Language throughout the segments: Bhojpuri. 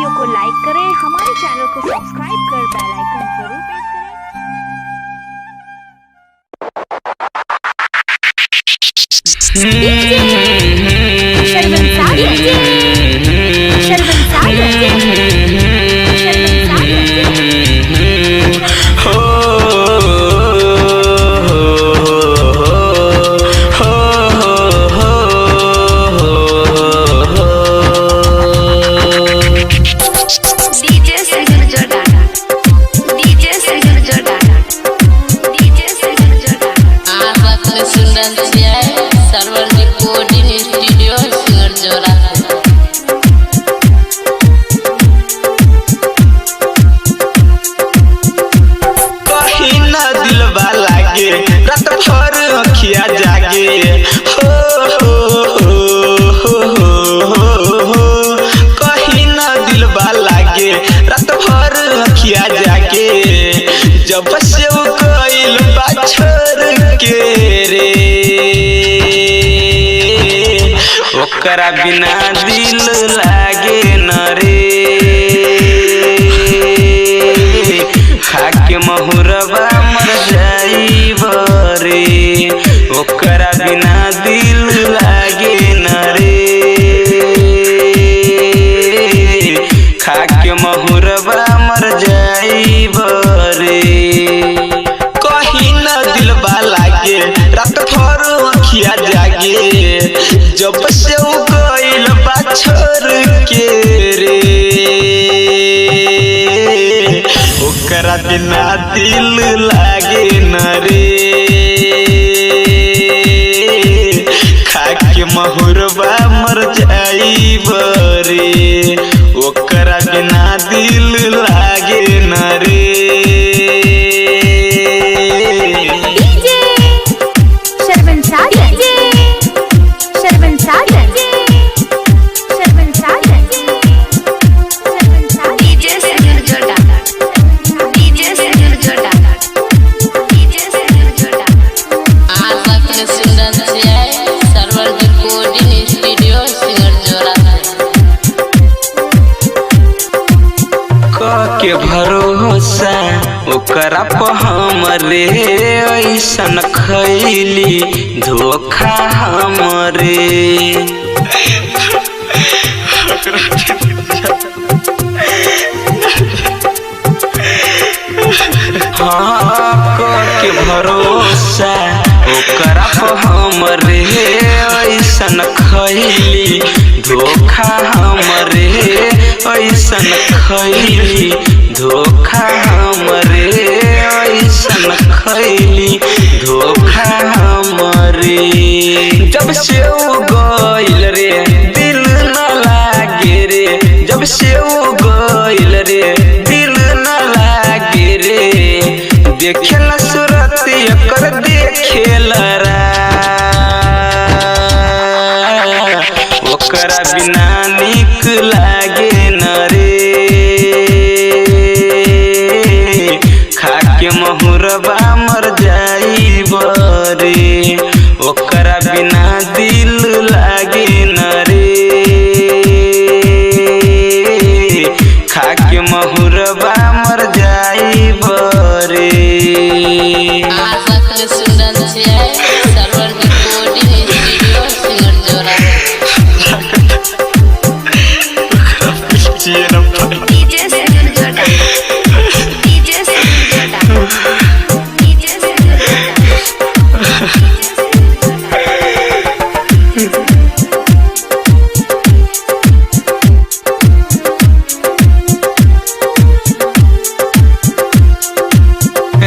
वीडियो को लाइक करें, हमारे चैनल को सब्सक्राइब कर बेल आइकन जरूर प्रेस जब से वो कोइल बाछर के रे ओकरा बिना दिल लागे न रे खाके महुरबा मर जाइब रे ओकरा बिना दिल लागे न रे खाके महुरबा मर जाइब रे कहीं न दिलबा लागे रात भर अखिया जागे जब से वो कोइल बाछर के रे ओकरा बिना दिल लागे न रे खाके महुरबा मर जाइब रे ओकरा बिना दिल लागे न रे के भरोसा ओकरा पर हमरे ऐसन खैली धोखा हमरे हाँ के भरोसा ओकरा पर हमरे ऐसन खैली धोखा हमरे ऐसन खैली धोखा हमरे ऐसन खैली धोखा हमरे जब से वो गइल रे दिल न लागे रे जब से वो गइल रे दिल न लागे रे देखेला सूरत एकर देखेला ओकरा बिना निक लागे न रे खाके महुरबा मर जाइब रे ओकरा बिना दिल लागे न रे खाके महुरबा मर जाइब रे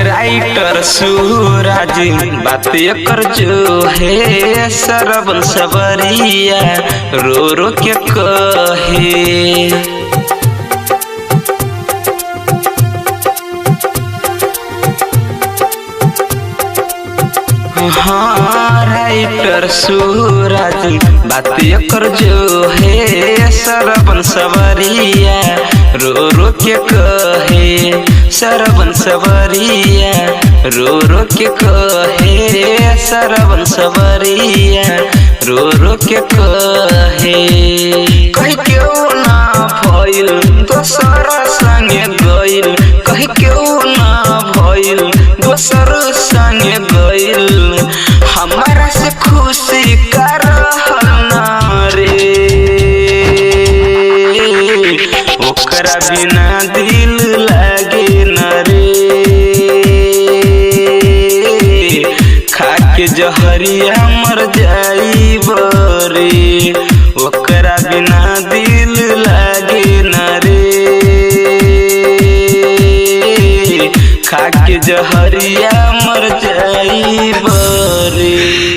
राइटर सूरज बात कर जो है सरबन सबरिया रो रो के कहे हाँ राइटर सूरज बात कर जो है सरबन सबरिया रो रो के कहे सरबन सबरिया रो रो के कहे सरबन सबरिया रो रो के कहे कह क्यों ना भइल दोसर संगे गइल हमारा से खुशी कर रहल ना रे। ओकरा बिना दिल लागे न रे। खाके जहरिया मर जाइब रे। ओकरा बिना दिल लागे न रे। खाके जहरिया मर जाइब रे।